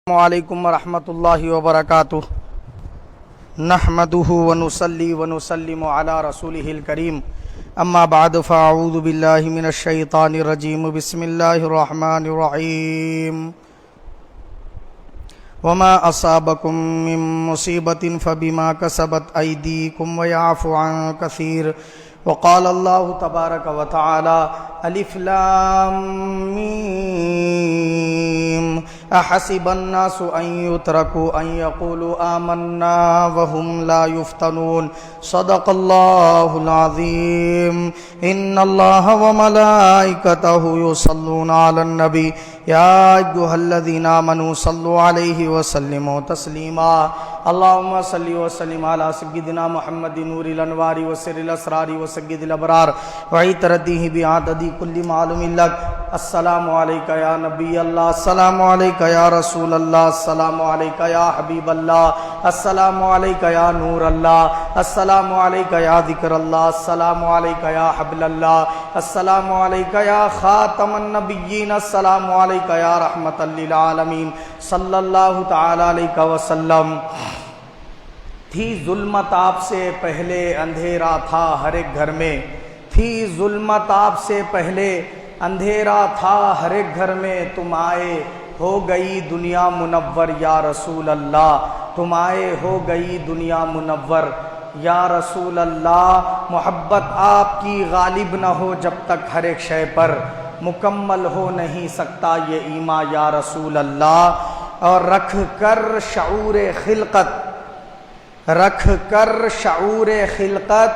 السلام علیکم ورحمۃ اللہ وبرکاتہ نحمدہ ونصلی ونسلم علی رسولہ الکریم اما بعد فاعوذ باللہ من الشیطان الرجیم بسم اللہ الرحمن الرحیم وما اصابکم من مصیبت فبما کسبت ایدیکم ویعفو عن کثیر وقال اللہ تبارک وتعالی الف لام میم احسب الناس ان يتركوا ان يقولوا آمنا وهم لا يفتنون صدق اللہ العظیم ان اللہ وملائکته يصلون علی النبی یا ایھا الذین آمنوا صلوا علیہ وسلموا تسلیما اللهم صل وسلم علی سیدنا محمد نور الانوار وسر الاسرار وسید الابرار وعطرته بعدد کل معلوم لک السلام علیک یا نبی اللہ السلام علیک یا رسول اللہ السلام علیک یا حبیب اللہ السلام علیک یا نور اللہ السلام علیک یا ذکر اللہ السلام علیک یا حبل اللہ السلام علیک یا خاتم النبیین السلام علیک یا رحمت للعالمین صلی اللہ تعالی علیہ وسلم۔ تھی ظلمت آپ سے پہلے اندھیرا تھا ہر ایک گھر میں، تھی ظلمت آپ سے پہلے اندھیرا تھا ہر ایک گھر میں، تم آئے ہو گئی دنیا منور یا رسول اللہ، تم آئے ہو گئی دنیا منور یا رسول اللہ۔ محبت آپ کی غالب نہ ہو جب تک ہر ایک شے پر، مکمل ہو نہیں سکتا یہ ایمان یا رسول اللہ۔ اور رکھ کر شعور خلقت، رکھ کر شعور خلقت،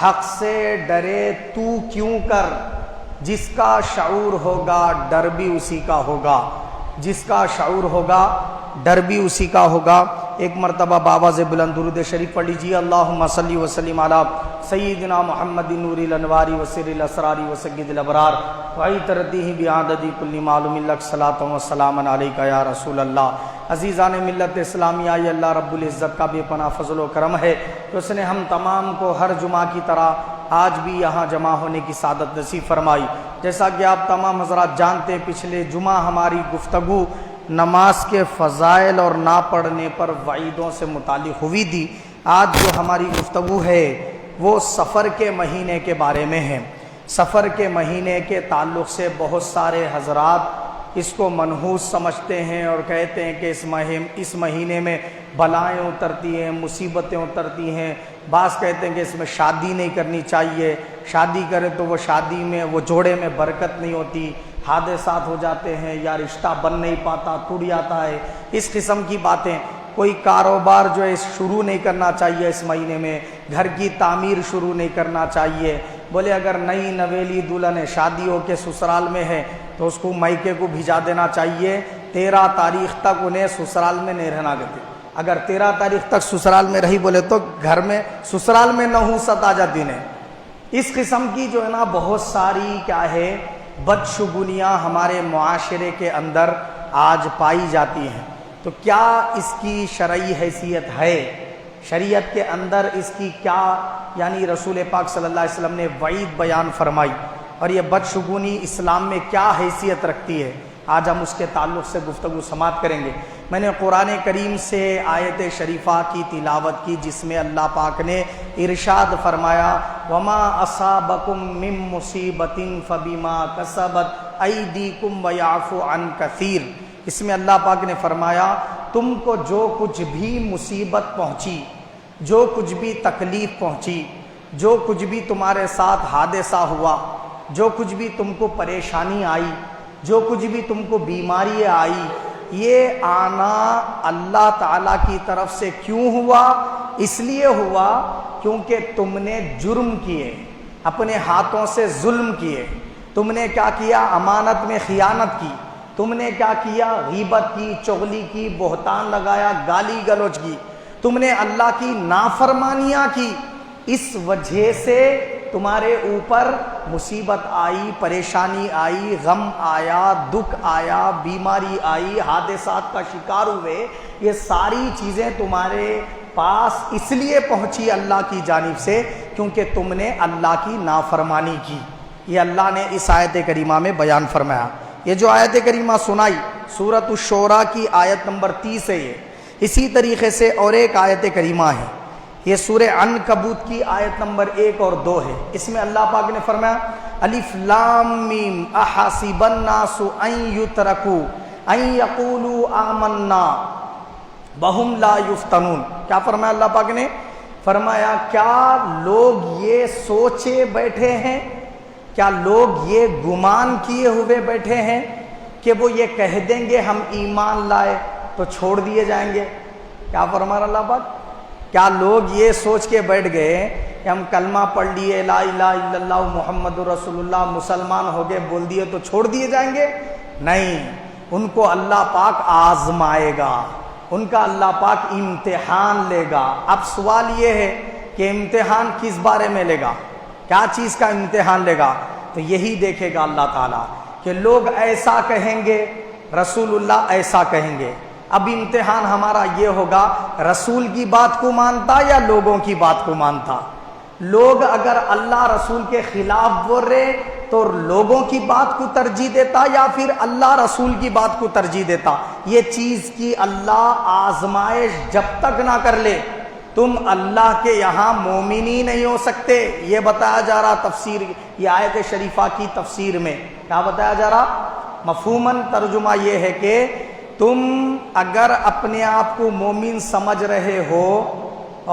حق سے ڈرے تو کیوں کر، جس کا شعور ہوگا ڈر بھی اسی کا ہوگا، جس کا شعور ہوگا ڈر بھی اسی کا ہوگا۔ ایک مرتبہ بآواز بلند درود شریف پڑھ لیجیے، اللہم صلی وسلم علی سیدنا محمد نور الانوار وسر الاسرار وسید الابرار وعطرته بعدد کل معلوم لک صلاۃ و سلام علیک یا رسول اللہ۔ عزیزان ملت اسلامیہ، یہ اللہ رب العزت کا بے پناہ فضل و کرم ہے کہ اس نے ہم تمام کو ہر جمعہ کی طرح آج بھی یہاں جمع ہونے کی سعادت نصیب فرمائی۔ جیسا کہ آپ تمام حضرات جانتے ہیں، پچھلے جمعہ ہماری گفتگو نماز کے فضائل اور نہ پڑھنے پر وعیدوں سے متعلق ہوئی تھی۔ آج جو ہماری گفتگو ہے وہ سفر کے مہینے کے بارے میں ہے۔ سفر کے مہینے کے تعلق سے بہت سارے حضرات اس کو منحوس سمجھتے ہیں اور کہتے ہیں کہ اس مہینے میں بلائیں اترتی ہیں، مصیبتیں اترتی ہیں۔ بعض کہتے ہیں کہ اس میں شادی نہیں کرنی چاہیے، شادی کرے تو وہ شادی میں، وہ جوڑے میں برکت نہیں ہوتی، حادثات ہو جاتے ہیں یا رشتہ بن نہیں پاتا، ٹوٹ جاتا ہے، اس قسم کی باتیں۔ کوئی کاروبار جو ہے شروع نہیں کرنا چاہیے اس مہینے میں، گھر کی تعمیر شروع نہیں کرنا چاہیے۔ بولے اگر نئی نویلی دلہن شادی ہو کے سسرال میں ہے تو اس کو میکے کو بھیجا دینا چاہیے، 13 تاریخ تک انہیں سسرال میں نہیں رہنا دیتے۔ اگر 13 تاریخ تک سسرال میں رہی بولے تو گھر میں سسرال میں نحوست آ جاتی ہے۔ اس قسم کی جو ہے نا بہت ساری کیا ہے بدشگونیاں ہمارے معاشرے کے اندر آج پائی جاتی ہیں۔ تو کیا اس کی شرعی حیثیت ہے؟ شریعت کے اندر اس کی کیا، یعنی رسول پاک صلی اللہ علیہ وسلم نے وعید بیان فرمائی، اور یہ بدشگونی اسلام میں کیا حیثیت رکھتی ہے، آج ہم اس کے تعلق سے گفتگو سماعت کریں گے۔ میں نے قرآن کریم سے آیت شریفہ کی تلاوت کی جس میں اللہ پاک نے ارشاد فرمایا وما اصابکم من مصیبت فبما کسبت ایدیکم ویعفو عن کثیر۔ اس میں اللہ پاک نے فرمایا تم کو جو کچھ بھی مصیبت پہنچی، جو کچھ بھی تکلیف پہنچی، جو کچھ بھی تمہارے ساتھ حادثہ ہوا، جو کچھ بھی تم کو پریشانی آئی، جو کچھ بھی تم کو بیماری آئی، یہ آنا اللہ تعالیٰ کی طرف سے کیوں ہوا؟ اس لیے ہوا کیونکہ تم نے جرم کیے، اپنے ہاتھوں سے ظلم کیے، تم نے کیا کیا؟ امانت میں خیانت کی، تم نے کیا کیا؟ غیبت کی، چغلی کی، بہتان لگایا، گالی گلوچ کی، تم نے اللہ کی نافرمانیاں کی۔ اس وجہ سے تمہارے اوپر مصیبت آئی، پریشانی آئی، غم آیا، دکھ آیا، بیماری آئی، حادثات کا شکار ہوئے۔ یہ ساری چیزیں تمہارے پاس اس لیے پہنچی اللہ کی جانب سے کیونکہ تم نے اللہ کی نافرمانی کی۔ یہ اللہ نے اس آیت کریمہ میں بیان فرمایا۔ یہ جو آیت کریمہ سنائی سورۃ الشورى کی آیت نمبر 30 ہے یہ. اسی طریقے سے اور ایک آیت کریمہ ہے، یہ سورہ عنکبوت کی آیت نمبر 1 اور 2 ہے. اس میں اللہ پاک نے فرمایا الف لام میم احسب الناس ان یترکوا ان یقولوا آمنا وہم لا یفتنون. کیا فرمایا اللہ پاک نے؟ فرمایا کیا لوگ یہ سوچے بیٹھے ہیں، کیا لوگ یہ گمان کیے ہوئے بیٹھے ہیں کہ وہ یہ کہہ دیں گے ہم ایمان لائے تو چھوڑ دیے جائیں گے؟ کیا فرمایا اللہ پاک؟ کیا لوگ یہ سوچ کے بیٹھ گئے کہ ہم کلمہ پڑھ لیے لا الہ الا اللہ محمد رسول اللہ، مسلمان ہو گئے، بول دیے تو چھوڑ دیے جائیں گے؟ نہیں، ان کو اللہ پاک آزمائے گا، ان کا اللہ پاک امتحان لے گا. اب سوال یہ ہے کہ امتحان کس بارے میں لے گا، کیا چیز کا امتحان لے گا؟ تو یہی دیکھے گا اللہ تعالیٰ کہ لوگ ایسا کہیں گے، رسول اللہ ایسا کہیں گے. اب امتحان ہمارا یہ ہوگا رسول کی بات کو مانتا یا لوگوں کی بات کو مانتا. لوگ اگر اللہ رسول کے خلاف بول رہے تو لوگوں کی بات کو ترجیح دیتا یا پھر اللہ رسول کی بات کو ترجیح دیتا. یہ چیز کی اللہ آزمائش جب تک نہ کر لے تم اللہ کے یہاں مومن ہی نہیں ہو سکتے. یہ بتایا جا رہا تفسیر، یہ آیت شریفہ کی تفسیر میں کیا بتایا جا رہا؟ مفہوماً ترجمہ یہ ہے کہ تم اگر اپنے آپ کو مومن سمجھ رہے ہو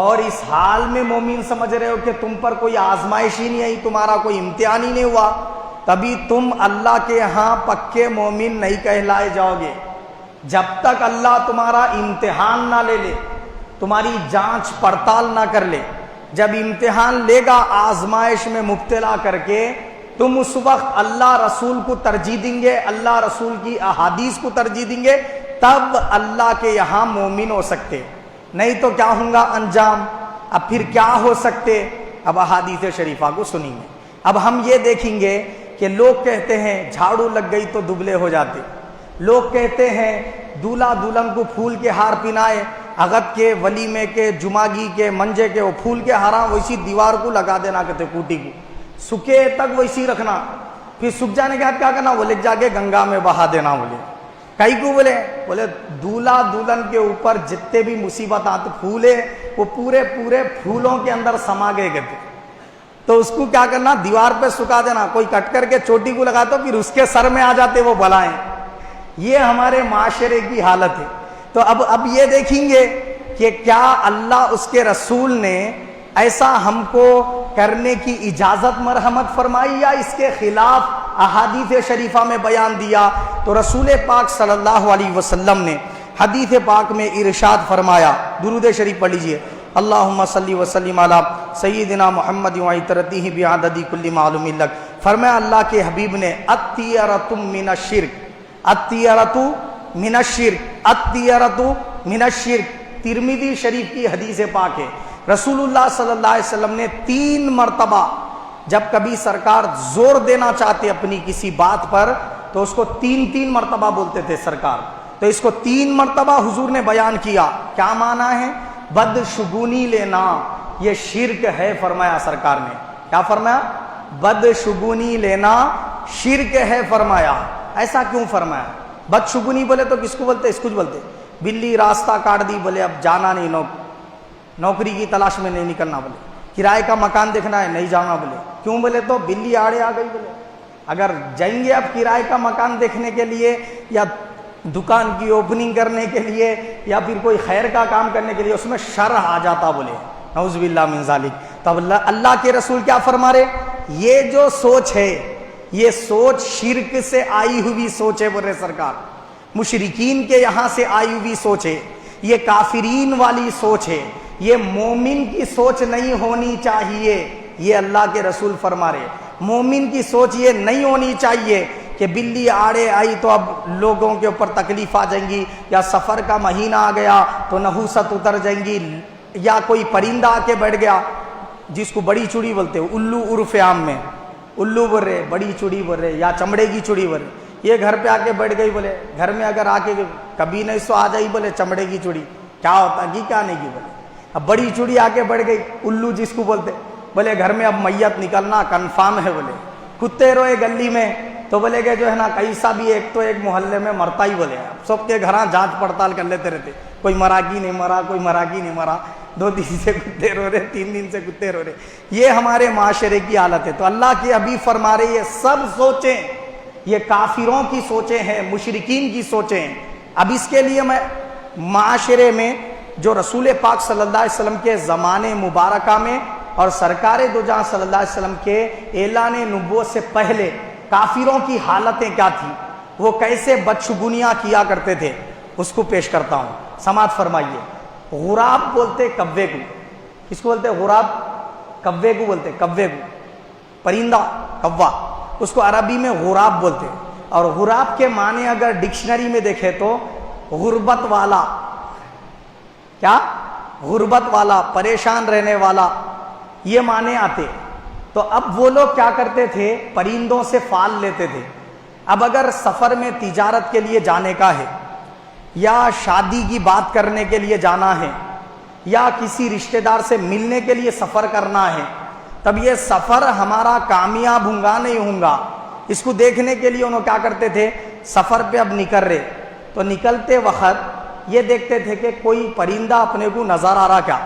اور اس حال میں مومن سمجھ رہے ہو کہ تم پر کوئی آزمائش ہی نہیں آئی، تمہارا کوئی امتحان ہی نہیں ہوا، تبھی تم اللہ کے ہاں پکے مومن نہیں کہلائے جاؤ گے. جب تک اللہ تمہارا امتحان نہ لے لے، تمہاری جانچ پڑتال نہ کر لے. جب امتحان لے گا آزمائش میں مبتلا کر کے، تم اس وقت اللہ رسول کو ترجیح دیں گے، اللہ رسول کی احادیث کو ترجیح دیں گے، تب اللہ کے یہاں مومن ہو سکتے. نہیں تو کیا ہوں گا انجام؟ اب پھر کیا ہو سکتے؟ اب احادیث شریفہ کو سنیں گے. اب ہم یہ دیکھیں گے کہ لوگ کہتے ہیں جھاڑو لگ گئی تو دبلے ہو جاتے. لوگ کہتے ہیں دولہا دلہن کو پھول کے ہار پہنائے، عقد کے، ولیمے کے، جمعگی کے، منجے کے، وہ پھول کے ہاراں ویسی دیوار کو لگا دینا، کہتے کوٹی کو سکے تک ویسی رکھنا، پھر سکھ جانے کے بعد کیا کرنا؟ وہ لے جا کے گنگا میں بہا دینا. کئی کو بولے دولہا دلہن کے اوپر جتنے بھی مصیبت آتے پھولے وہ پورے پھولوں کے اندر سما گئے کہتے، تو اس کو کیا کرنا؟ دیوار پہ سکھا دینا. کوئی کٹ کر کے چوٹی کو لگا تو پھر اس کے سر میں آ جاتے وہ بلائیں. یہ ہمارے معاشرے کی حالت ہے. تو اب یہ دیکھیں گے کہ کیا اللہ اس کے رسول نے ایسا ہم کو کرنے کی اجازت مرحمت فرمائی یا اس کے خلاف احادیث شریفہ میں بیان دیا؟ تو رسول پاک صلی اللہ علیہ وسلم نے حدیث پاک میں ارشاد فرمایا، درود شریف پڑھ لیجئے، اللہم صلی وسلم علی سیدنا محمد وعطرتہ بعدد کل معلوم لک. فرمایا اللہ کے حبیب نے الطیرۃ من الشرک، الطیرۃ من الشرک، الطیرۃ من الشرک. ترمذی شریف کی حدیث پاک ہے. رسول اللہ صلی اللہ علیہ وسلم نے 3 مرتبہ جب کبھی سرکار زور دینا چاہتے اپنی کسی بات پر تو اس کو 3 مرتبہ بولتے تھے سرکار. تو اس کو 3 مرتبہ حضور نے بیان کیا. کیا معنی ہے؟ بدشگونی لینا یہ شرک ہے فرمایا سرکار نے. کیا فرمایا؟ بدشگونی لینا شرک ہے فرمایا. ایسا کیوں فرمایا؟ بدشگونی بولے تو کس کو بولتے؟ اس کو بولتے بلی راستہ کاٹ دی، بولے اب جانا نہیں، نوکری کی تلاش میں نہیں نکلنا، بولے کرائے کا مکان دیکھنا ہے نہیں جانا. بولے کیوں؟ بولے تو بلی آڑے آ گئی. بولے اگر جائیں گے اب کرائے کا مکان دیکھنے کے لیے یا دکان کی اوپننگ کرنے کے لیے یا پھر کوئی خیر کا کام کرنے کے لیے، اس میں شر آ جاتا. بولے نعوذ باللہ من ذالک. تب اللہ کے رسول کیا فرما رہے؟ یہ جو سوچ ہے یہ سوچ شرک سے آئی ہوئی سوچ ہے. بول رہے سرکار مشرکین کے یہاں سے آئی ہوئی سوچ ہے، یہ کافرین والی سوچ ہے، یہ مومن کی سوچ نہیں ہونی چاہیے. یہ اللہ کے رسول فرما رہے مومن کی سوچ یہ نہیں ہونی چاہیے کہ بلی آڑے آئی تو اب لوگوں کے اوپر تکلیف آ جائیں گی، یا سفر کا مہینہ آ گیا تو نحوست اتر جائیں گی، یا کوئی پرندہ آ کے بیٹھ گیا جس کو بڑی چوڑی بولتے ہیں، الو عرف عام میں الو بول رہے، بڑی چوڑی بول رہے، یا چمڑے کی چوڑی بول رہے. یہ گھر پہ آ کے بیٹھ گئی. بولے گھر میں اگر آ کے کبھی نہیں سو آ جائی، بولے چمڑے کی چوڑی کیا ہوتا کی کیا نہیں کی. بولے اب بڑی چوڑی آ کے بیٹھ گئی، الو جس کو بولتے. بولے گھر میں اب میت نکلنا کنفرم ہے. بولے کتے روئے گلی میں، تو بولے کہ جو ہے نا کیسا بھی ایک تو ایک محلے میں مرتا ہی بولے, سب کے گھر جانچ پڑتال کر لیتے رہتے, کوئی مرا کی نہیں مرا, کوئی مرا کی نہیں مرا, 2 دن سے کتے رو رہے, 3 دن سے کتے رو رہے. یہ ہمارے معاشرے کی حالت ہے. تو اللہ کے حبیب فرما رہے یہ سب سوچیں یہ کافروں کی سوچیں ہیں, مشرکین کی سوچیں ہیں. اب اس کے لیے میں معاشرے میں جو رسول پاک صلی اللہ علیہ وسلم کے زمانے مبارکہ میں اور سرکار دو جہاں صلی اللہ علیہ وسلم کے اعلان نبوت سے پہلے کافروں کی حالتیں کیا تھیں, وہ کیسے بدشگونیاں کیا کرتے تھے, اس کو پیش کرتا ہوں. سماعت فرمائیے. غراب بولتے کوے کو. کس کو بولتے؟ غراب. کوے کو بولتے, کوے کو, پرندہ کوا, اس کو عربی میں غراب بولتے. اور غراب کے معنی اگر ڈکشنری میں دیکھیں تو غربت والا, کیا؟ غربت والا, پریشان رہنے والا, یہ معنی آتے. تو اب وہ لوگ کیا کرتے تھے, پرندوں سے فال لیتے تھے. اب اگر سفر میں تجارت کے لیے جانے کا ہے, یا شادی کی بات کرنے کے لیے جانا ہے, یا کسی رشتہ دار سے ملنے کے لیے سفر کرنا ہے, تب یہ سفر ہمارا کامیاب ہوں گا نہیں ہوں گا, اس کو دیکھنے کے لیے انہوں کیا کرتے تھے, سفر پہ اب نکل رہے تو نکلتے وقت یہ دیکھتے تھے کہ کوئی پرندہ اپنے کو نظر آ رہا کیا.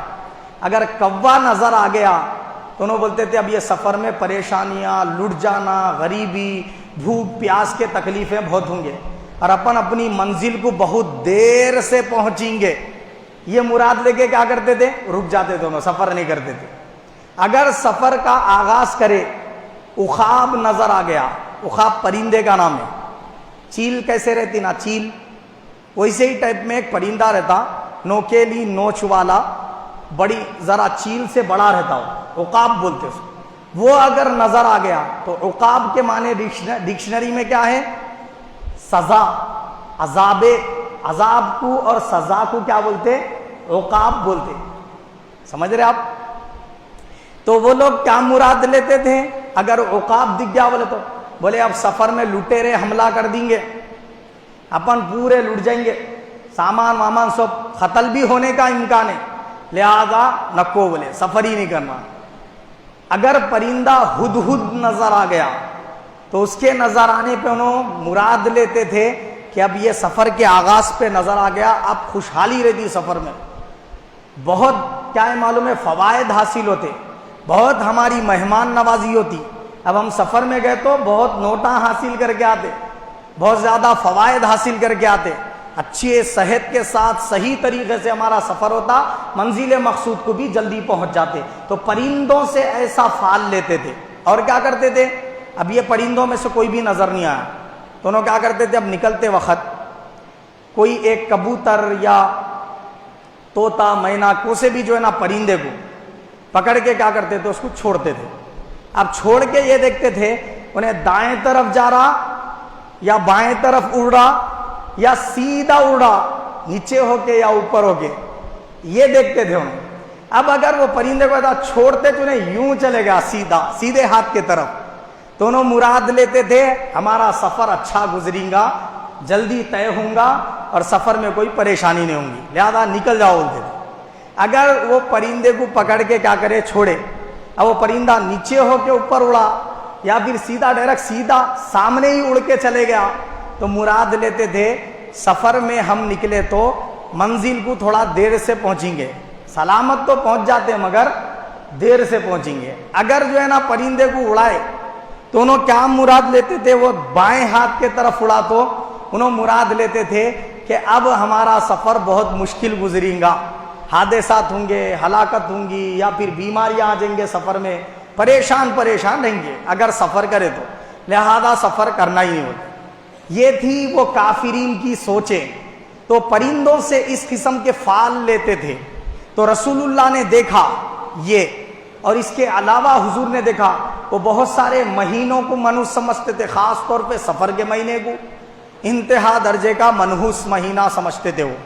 اگر کوا نظر آ گیا تو انہوں بولتے تھے اب یہ سفر میں پریشانیاں, لٹ جانا, غریبی, بھوک پیاس کے تکلیفیں بہت ہوں گے, اور اپن اپنی منزل کو بہت دیر سے پہنچیں گے. یہ مراد لے کے کیا کرتے تھے, رک جاتے تھے, انہوں سفر نہیں کرتے تھے. اگر سفر کا آغاز کرے, عقاب نظر آ گیا, عقاب پرندے کا نام ہے. چیل کیسے رہتی نا, چیل ویسے ہی ٹائپ میں ایک پرندہ رہتا, نوکیلی نوچ والا, بڑی ذرا چیل سے بڑا رہتا ہو, عقاب بولتے اس کو. وہ اگر نظر آ گیا تو عقاب کے معنی ڈکشنری میں کیا ہے, سزا, عذاب. عذاب کو اور سزا کو کیا بولتے, عقاب بولتے. سمجھ رہے آپ؟ تو وہ لوگ کیا مراد لیتے تھے, اگر عقاب دکھ گیا بولے تو بولے اب سفر میں لٹیرے حملہ کر دیں گے, اپن پورے لٹ جائیں گے, سامان وامان سب قتل بھی ہونے کا امکان ہے, لہذا نکو بولے سفر ہی نہیں کرنا. اگر پرندہ ہدہد نظر آ گیا تو اس کے نظر آنے پہ انہوں مراد لیتے تھے کہ اب یہ سفر کے آغاز پہ نظر آ گیا, اب خوشحالی رہتی سفر میں, بہت کیا ہے معلوم ہے فوائد حاصل ہوتے, بہت ہماری مہمان نوازی ہوتی. اب ہم سفر میں گئے تو بہت نوٹاں حاصل کر کے آتے, بہت زیادہ فوائد حاصل کر کے آتے, اچھی صحت کے ساتھ صحیح طریقے سے ہمارا سفر ہوتا, منزل مقصود کو بھی جلدی پہنچ جاتے. تو پرندوں سے ایسا فال لیتے تھے. اور کیا کرتے تھے, اب یہ پرندوں میں سے کوئی بھی نظر نہیں آیا تو انہوں کیا کرتے تھے, اب نکلتے وقت کوئی ایک کبوتر یا طوطا, مینا, کو سے بھی جو ہے نا پرندے کو پکڑ کے کیا کرتے تھے, اس کو چھوڑتے تھے. اب چھوڑ کے یہ دیکھتے تھے انہیں دائیں طرف جا رہا یا بائیں طرف اڑ رہا یا سیدھا اڑ رہا, نیچے ہو کے یا اوپر ہو کے, یہ دیکھتے تھے انہیں. اب اگر وہ پرندے کو چھوڑتے تو انہیں یوں چلے گا سیدھا, سیدھے ہاتھ کی طرف, تو انہوں مراد لیتے تھے ہمارا سفر اچھا گزریں گا, جلدی طے ہوں گا اور سفر میں کوئی پریشانی نہیں ہوں گی, لہذا نکل جاؤ بولتے تھے. اگر وہ پرندے کو پکڑ کے کیا کرے, چھوڑے, اب وہ پرندہ نیچے ہو کے اوپر اڑا یا پھر سیدھا ڈائریکٹ سیدھا سامنے ہی اڑ کے چلے گیا, تو مراد لیتے تھے سفر میں ہم نکلے تو منزل کو تھوڑا دیر سے پہنچیں گے, سلامت تو پہنچ جاتے مگر دیر سے پہنچیں گے. اگر جو ہے نا پرندے کو اڑائے تو انہوں کیا مراد لیتے تھے, وہ بائیں ہاتھ کے طرف اڑا تو انہوں مراد لیتے تھے کہ اب ہمارا سفر بہت مشکل گزریں گا, حادثات ہوں گے, ہلاکت ہوں گی, یا پھر بیماریاں آ جائیں گے, سفر میں پریشان رہیں گے اگر سفر کرے تو, لہذا سفر کرنا ہی نہیں ہوتا. یہ تھی وہ کافرین کی سوچیں. تو پرندوں سے اس قسم کے فال لیتے تھے. تو رسول اللہ نے دیکھا یہ, اور اس کے علاوہ حضور نے دیکھا وہ بہت سارے مہینوں کو منحوس سمجھتے تھے, خاص طور پہ سفر کے مہینے کو انتہا درجے کا منحوس مہینہ سمجھتے تھے. وہ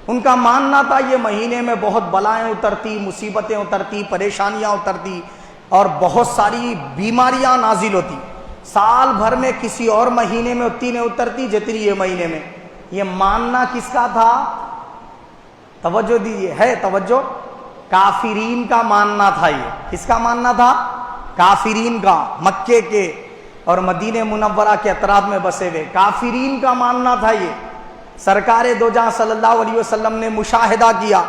ان کا ماننا تھا یہ مہینے میں بہت بلائیں اترتی, مصیبتیں اترتی, پریشانیاں اترتی اور بہت ساری بیماریاں نازل ہوتی. سال بھر میں کسی اور مہینے میں اتنی نہیں اترتی جتنی یہ مہینے میں. یہ ماننا کس کا تھا, توجہ دیجیے, ہے توجہ, کافرین کا ماننا تھا. یہ کس کا ماننا تھا, کافرین کا, مکے کے اور مدینہ منورہ کے اطراف میں بسے ہوئے کافرین کا ماننا تھا یہ۔ سرکار دو جہاں صلی اللہ علیہ وسلم نے مشاہدہ کیا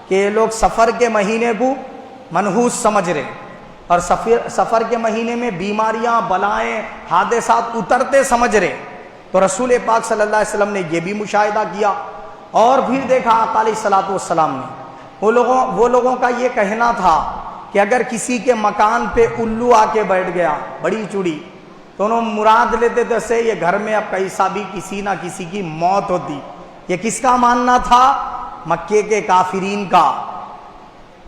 کہ یہ لوگ سفر کے مہینے کو منحوس سمجھ رہے اور سفر کے مہینے میں بیماریاں، بلائیں، حادثات اترتے سمجھ رہے، تو رسول پاک صلی اللہ علیہ وسلم نے یہ بھی مشاہدہ کیا۔ اور پھر دیکھا آقا علیہ الصلوۃ والسلام نے، وہ لوگوں کا یہ کہنا تھا کہ اگر کسی کے مکان پہ الو آ کے بیٹھ گیا، بڑی چوڑی، تو انہوں مراد لیتے تھے سے یہ گھر میں اب کیسا بھی کسی نہ کسی کی موت ہوتی۔ یہ کس کا ماننا تھا؟ مکے کے کافرین کا،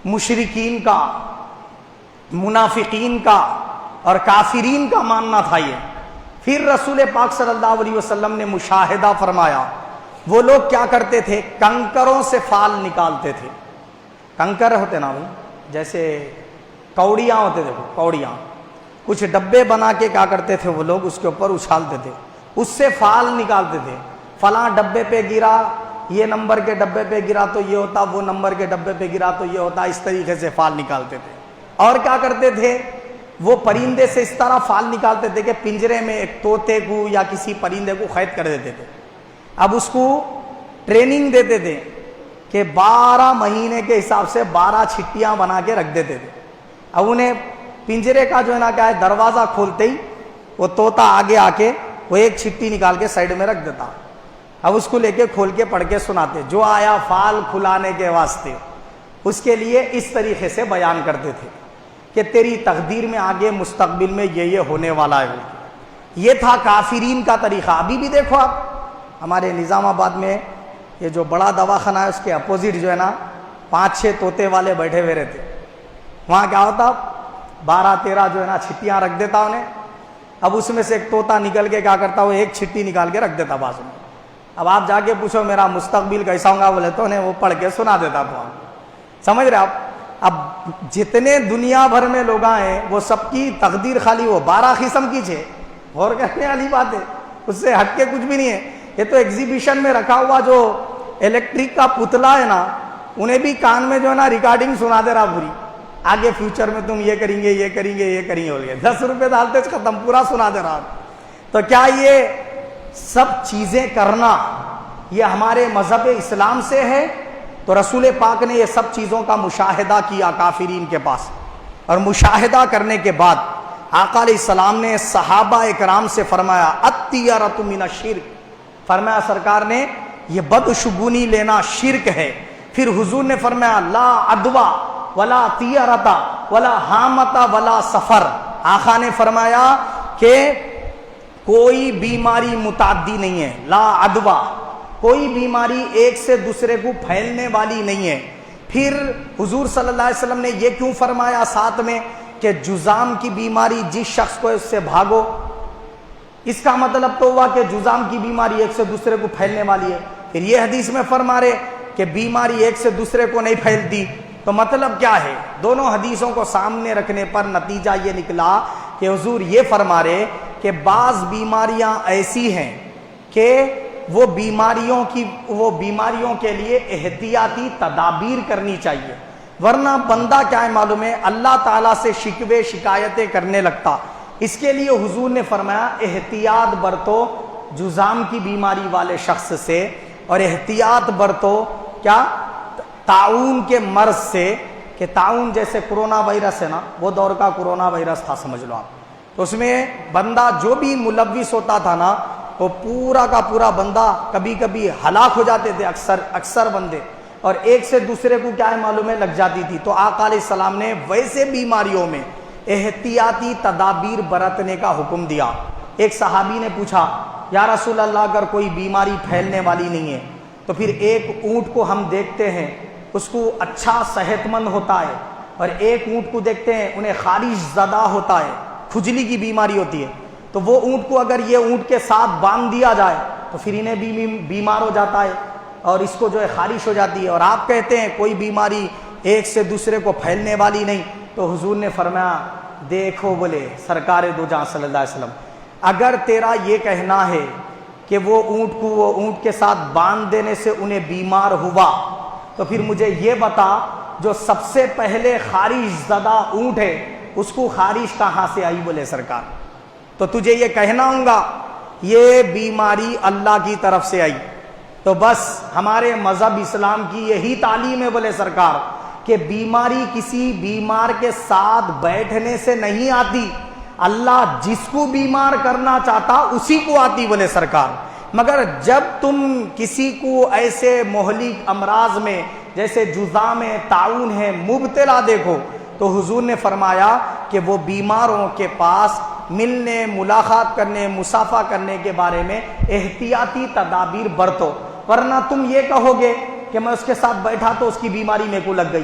مشرکین کا، منافقین کا اور کافرین کا ماننا تھا یہ۔ پھر رسول پاک صلی اللہ علیہ وسلم نے مشاہدہ فرمایا، وہ لوگ کیا کرتے تھے؟ کنکروں سے فال نکالتے تھے۔ کنکر ہوتے نا بھائی، جیسے کوڑیاں ہوتے تھے، کوڑیاں، کچھ ڈبے بنا کے کیا کرتے تھے وہ لوگ، اس کے اوپر اچھالتے تھے، اس سے فال نکالتے تھے۔ فلاں ڈبے پہ گرا، یہ نمبر کے ڈبے پہ گرا تو یہ ہوتا، وہ نمبر کے ڈبے پہ گرا تو یہ ہوتا، اس طریقے سے فال نکالتے تھے۔ اور کیا کرتے تھے؟ وہ پرندے سے اس طرح فال نکالتے تھے کہ پنجرے میں ایک طوطے کو یا کسی پرندے کو قید کر دیتے تھے۔ اب اس کو ٹریننگ دیتے تھے کہ 12 مہینے کے حساب سے 12 چھٹیاں بنا کے رکھ دیتے تھے۔ اب انہیں پنجرے کا جو ہے نا کیا ہے، دروازہ کھولتے ہی وہ طوطا آگے آ کے وہ ایک چھٹی نکال کے سائڈ میں رکھ دیتا۔ اب اس کو لے کے کھول کے پڑھ کے سناتے، جو آیا فال کھلانے کے واسطے، اس کے لیے اس طریقے سے بیان کرتے تھے کہ تیری تقدیر میں آگے مستقبل میں یہ ہونے والا ہے۔ یہ تھا کافرین کا طریقہ۔ ابھی بھی دیکھو آپ ہمارے نظام آباد میں یہ جو بڑا دواخانہ ہے اس کے اپوزٹ جو ہے نا 5-6 طوطے والے بیٹھے ہوئے رہتے، وہاں کیا ہوتا 12-13 جو ہے نا چھٹیاں رکھ دیتا انہیں۔ اب اس میں سے ایک طوطا نکل کے کیا کرتا، وہ ایک چھٹی نکال کے رکھ دیتا بازو میں۔ اب آپ جا کے پوچھو میرا مستقبل کیسا ہوگا، بولے تو انہیں وہ پڑھ کے سنا دیتا تھا۔ سمجھ رہے آپ؟ اب جتنے دنیا بھر میں لوگ ہیں وہ سب کی تقدیر خالی وہ 12 قسم کی ہے، غور کرنے والی بات ہے، اس سے ہٹ کے کچھ بھی نہیں ہے۔ یہ تو ایگزیبیشن میں رکھا ہوا جو الیکٹرک کا پتلا ہے نا، انہیں بھی کان میں جو ہے نا ریکارڈنگ سنا دے رہا پوری، آگے فیوچر میں تم یہ کریں گے، یہ کریں گے، یہ کریں گے، ہو گئے 10 روپے ڈالتے ختم، پورا سنا دے رہا۔ تو کیا یہ سب چیزیں کرنا یہ ہمارے مذہب اسلام سے ہے؟ تو رسول پاک نے یہ سب چیزوں کا مشاہدہ کیا کافرین کے پاس، اور مشاہدہ کرنے کے بعد آقا علیہ السلام نے صحابہ اکرام سے فرمایا الطیرۃ من الشرک، فرمایا سرکار نے یہ بدشگونی لینا شرک ہے۔ پھر حضور نے فرمایا لا عدوہ ولا طیرۃ ولا حامۃ ولا سفر، آقا نے فرمایا کہ کوئی بیماری متعدی نہیں ہے، لا عدوہ، کوئی بیماری ایک سے دوسرے کو پھیلنے والی نہیں ہے۔ پھر حضور صلی اللہ علیہ وسلم نے یہ کیوں فرمایا ساتھ میں کہ جذام کی بیماری جس شخص کو اس سے بھاگو، اس کا مطلب تو ہوا کہ جذام کی بیماری ایک سے دوسرے کو پھیلنے والی ہے۔ پھر یہ حدیث میں فرما رہے کہ بیماری ایک سے دوسرے کو نہیں پھیلتی، تو مطلب کیا ہے؟ دونوں حدیثوں کو سامنے رکھنے پر نتیجہ یہ نکلا کہ حضور یہ فرما رہے کہ بعض بیماریاں ایسی ہیں کہ وہ بیماریوں کے لیے احتیاطی تدابیر کرنی چاہیے، ورنہ بندہ کیا ہے معلوم ہے، اللہ تعالیٰ سے شکوے شکایتیں کرنے لگتا۔ اس کے لیے حضور نے فرمایا احتیاط برتو جذام کی بیماری والے شخص سے، اور احتیاط برتو کیا؟ طاعون کے مرض سے، کہ طاعون جیسے کرونا وائرس ہے نا، وہ دور کا کرونا وائرس تھا سمجھ لو آپ، تو اس میں بندہ جو بھی ملوث ہوتا تھا نا، وہ پورا کا پورا بندہ کبھی کبھی ہلاک ہو جاتے تھے، اکثر بندے، اور ایک سے دوسرے کو کیا ہے معلوم ہے لگ جاتی تھی۔ تو آقا علیہ السلام نے ویسے بیماریوں میں احتیاطی تدابیر برتنے کا حکم دیا۔ ایک صحابی نے پوچھا یا رسول اللہ اگر کوئی بیماری پھیلنے والی نہیں ہے تو پھر ایک اونٹ کو ہم دیکھتے ہیں اس کو اچھا صحت مند ہوتا ہے، اور ایک اونٹ کو دیکھتے ہیں انہیں خارش زدہ ہوتا ہے، کھجلی کی بیماری ہوتی ہے، تو وہ اونٹ کو اگر یہ اونٹ کے ساتھ باندھ دیا جائے تو پھر انہیں بھی بیمار ہو جاتا ہے اور اس کو جو ہے خارش ہو جاتی ہے، اور آپ کہتے ہیں کوئی بیماری ایک سے دوسرے کو پھیلنے والی نہیں۔ تو حضور نے فرمایا دیکھو بولے سرکار دو جہاں صلی اللہ علیہ وسلم، اگر تیرا یہ کہنا ہے کہ وہ اونٹ کو وہ اونٹ کے ساتھ باندھ دینے سے انہیں بیمار ہوا، تو پھر مجھے یہ بتا جو سب سے پہلے خارش زدہ اونٹ ہے اس کو خارش کہاں سے آئی؟ بولے سرکار تو تجھے یہ کہنا ہوگا یہ بیماری اللہ کی طرف سے آئی. تو بس ہمارے مذہب اسلام کی یہی تعلیم ہے بولے سرکار کہ بیماری کسی بیمار کے ساتھ بیٹھنے سے نہیں آتی, اللہ جس کو بیمار کرنا چاہتا اسی کو آتی بولے سرکار. مگر جب تم کسی کو ایسے مہلک امراض میں جیسے جذام ہے, طاعون ہے, مبتلا دیکھو تو حضور نے فرمایا کہ وہ بیماروں کے پاس ملنے, ملاقات کرنے, مصافحہ کرنے کے بارے میں احتیاطی تدابیر برتو, ورنہ تم یہ کہو گے کہ میں اس کے ساتھ بیٹھا تو اس کی بیماری میرے کو لگ گئی.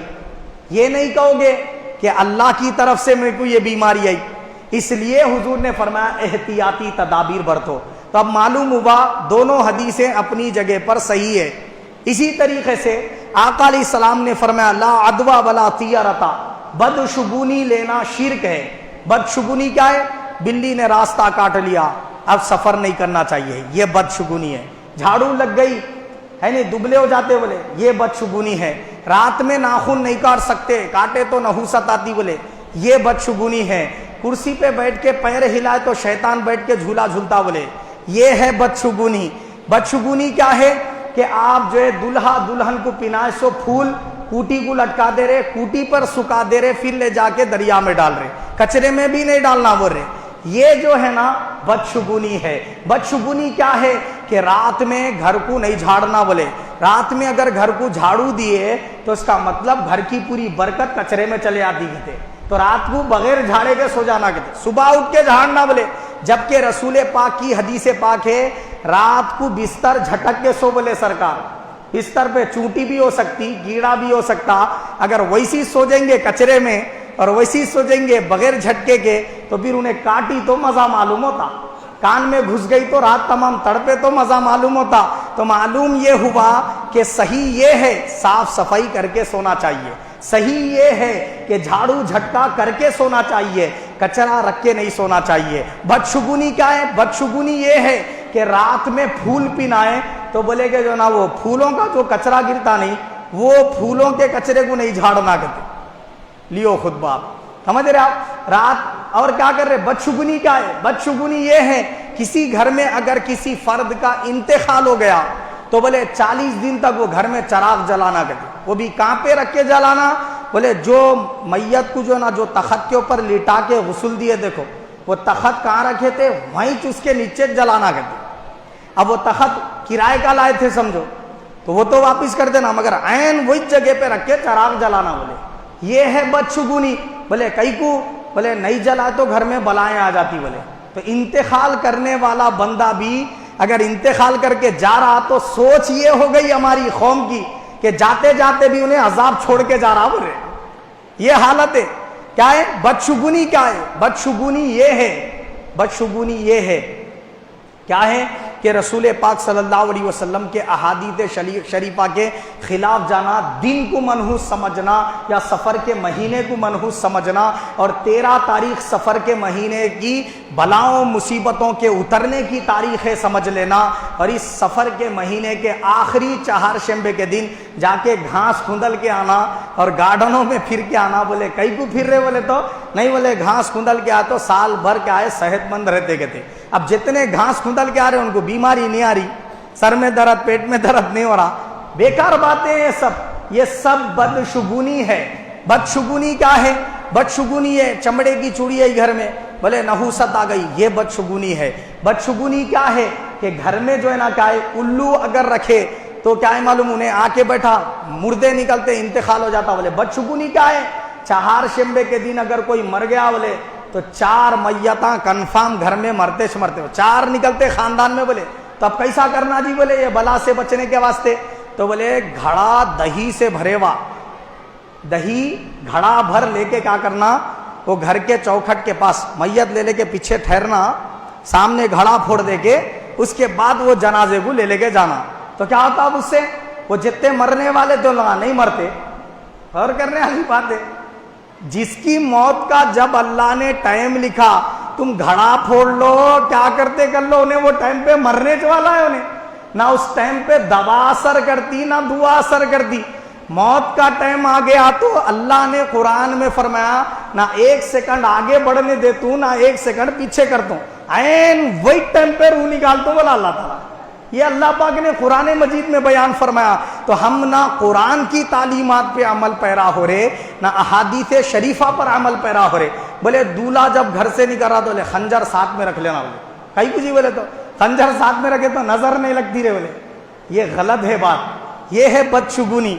یہ نہیں کہو گے کہ اللہ کی طرف سے میرے کو یہ بیماری آئی. اس لیے حضور نے فرمایا احتیاطی تدابیر برتو. تو اب معلوم ہوا دونوں حدیثیں اپنی جگہ پر صحیح ہے. اسی طریقے سے آقا علیہ السلام نے فرمایا لا عدوہ ولا طیرتا, بدشگونی لینا شرک ہے. بدشگونی کیا ہے؟ بلی نے راستہ کاٹ لیا, اب سفر نہیں کرنا چاہیے, یہ بدشگونی ہے. جھاڑو لگ گئی ہے نہیں, دبلے ہو جاتے بولے, یہ بدشگونی ہے. رات میں ناخن نہیں کاٹ سکتے, کاٹے تو نحوست آتی بولے, یہ بدشگونی ہے. کرسی پہ بیٹھ کے پیر ہلائے تو شیطان بیٹھ کے جھولا جھولتا بولے, یہ ہے بدشگونی. بدشگونی کیا ہے کہ آپ جو ہے دلہا دلہن کو پنائے سو پھول کوٹی کو لٹکا دے رہے, کوٹی پر سکا دے رہے, پھر لے جا کے دریا میں ڈال رہے, کچرے میں بھی نہیں ڈالنا بول رہے. یہ جو ہے نا بدشگونی ہے. بدشگونی کیا ہے کہ رات میں گھر کو نہیں جھاڑنا بولے. رات میں اگر گھر کو جھاڑو دیے تو اس کا مطلب گھر کی پوری برکت کچرے میں چلے آتی کہتے. تو رات کو بغیر جھاڑے کے سو جانا کہتے, صبح اٹھ کے جھاڑنا بولے. جبکہ رسول پاک کی حدیث پاک ہے رات کو بستر جھٹک کے سو بولے سرکار. بستر پہ چونٹی بھی ہو سکتی, کیڑا بھی ہو سکتا, اگر ویسی سو جائیں گے کچرے میں اور ویسی سو جائیں گے بغیر جھٹکے کے تو پھر انہیں کاٹی تو مزہ معلوم ہوتا, کان میں گھس گئی تو رات تمام تڑپے تو مزہ معلوم ہوتا. تو معلوم یہ ہوا کہ صحیح یہ ہے صاف صفائی کر کے سونا چاہیے, صحیح یہ ہے کہ جھاڑو جھٹکا کر کے سونا چاہیے, کچرا رکھ کے نہیں سونا چاہیے. بدشگونی کیا ہے؟ بدشگونی یہ ہے کہ رات میں پھول پنائے تو بولے کہ جو نا وہ پھولوں کا جو کچرا گرتا نہیں وہ پھولوں کے کچرے کو نہیں جھاڑنا کہتے. لیو خود باپ سمجھ رہے آپ رات. اور کیا کر رہے؟ بدشگونی کیا ہے؟ بدشگونی یہ ہے کسی گھر میں اگر کسی فرد کا انتقال ہو گیا تو بولے 40 دن تک وہ گھر میں چراغ جلانا کہتے, وہ بھی کہاں پہ رکھ کے جلانا بولے جو میت کو جو نا جو تخت کے اوپر لٹا کے غسل دیے دیکھو وہ تخت کہاں رکھے تھے وہیں اس کے نیچے جلانا کہتے. اب وہ تخت کرائے کا لائے تھے سمجھو تو وہ تو واپس کر دینا, مگر عین وہی جگہ پہ رکھ کے چراغ جلانا بولے یہ ہے بدشگونی. بولے کئی کو بولے نہیں جلا تو گھر میں بلائیں آ جاتی بولے. تو انتقال کرنے والا بندہ بھی اگر انتقال کر کے جا رہا تو سوچ یہ ہو گئی ہماری قوم کی کہ جاتے جاتے بھی انہیں عذاب چھوڑ کے جا رہا بولے. یہ حالت ہے. کیا ہے بدشگونی؟ کیا ہے بدشگونی؟ یہ ہے بدشگونی یہ ہے کیا ہے کہ رسول پاک صلی اللہ علیہ وسلم کے احادیث شریفہ کے خلاف جانا, دن کو منحوس سمجھنا یا سفر کے مہینے کو منحوس سمجھنا اور 13 تاریخ سفر کے مہینے کی بلاؤں مصیبتوں کے اترنے کی تاریخ سمجھ لینا اور اس سفر کے مہینے کے آخری چہارشنبے کے دن جا کے گھاس کھندل کے آنا اور گارڈنوں میں پھر کے آنا. بولے کئی کو پھر رہے بولے تو نہیں, بولے گھاس کھندل کے آئے تو سال بھر کے آئے صحت مند رہتے کہتے. اب جتنے گھاس کھندل کے آ رہے ان کو بیماری نہیں آ رہی, سر میں درد پیٹ میں درد نہیں ہو رہا. بیکار باتیں یہ سب بدشگونی ہے. بدشگونی کیا ہے؟ بدشگونی ہے چمڑے کی چوڑی ہے گھر میں بولے نحوست آ گئی, یہ بدشگونی ہے. بدشگونی کیا ہے کہ گھر میں جو ہے نا کیا ہے الو اگر رکھے تو کیا ہے معلوم انہیں آ کے بیٹھا مردے نکلتے انتقال ہو جاتا بولے. بدشگونی کیا ہے؟ چہارشنبے کے دن اگر کوئی مر گیا بولے تو 4 میتاں کنفرم گھر میں مرتے شمرتے 4 نکلتے خاندان میں بولے. تو اب کیسا کرنا جی بولے یہ بلا سے بچنے کے واسطے؟ تو بولے گھڑا دہی سے بھرے ہوا, دہی گھڑا بھر لے کے کیا کرنا وہ گھر کے چوکھٹ کے پاس میت لے کے پیچھے ٹھہرنا, سامنے گھڑا پھوڑ دے کے اس کے بعد وہ جنازے کو لے کے جانا. تو کیا ہوتا اب اس سے وہ جتنے مرنے والے تو نہیں مرتے. اور کرنے والی بات ہے جس کی موت کا جب اللہ نے ٹائم لکھا تم گھڑا پھوڑ لو کیا کرتے کر لو, انہیں وہ ٹائم پہ مرنے والا ہے, انہیں نہ اس ٹائم پہ دوا اثر کرتی نہ دعا اثر کرتی. موت کا ٹائم آ گیا تو اللہ نے قرآن میں فرمایا نہ 1 سیکنڈ آگے بڑھنے دیتا ہوں نہ 1 سیکنڈ پیچھے کرتا ہوں. عین وہی ٹائم پہ روح نکال تو بولا اللہ تعالیٰ. یہ اللہ پاک نے قرآن مجید میں بیان فرمایا. تو ہم نہ قرآن کی تعلیمات پہ عمل پیرا ہو رہے, نہ احادیث شریفہ پر عمل پیرا ہو رہے. بولے دولہا جب گھر سے نکل رہا تو بولے خنجر ساتھ میں رکھ لینا. بولے کئی کچھ بولے تو خنجر ساتھ میں رکھے تو نظر نہیں لگتی رہے. بولے یہ غلط ہے بات, یہ ہے بدشگونی.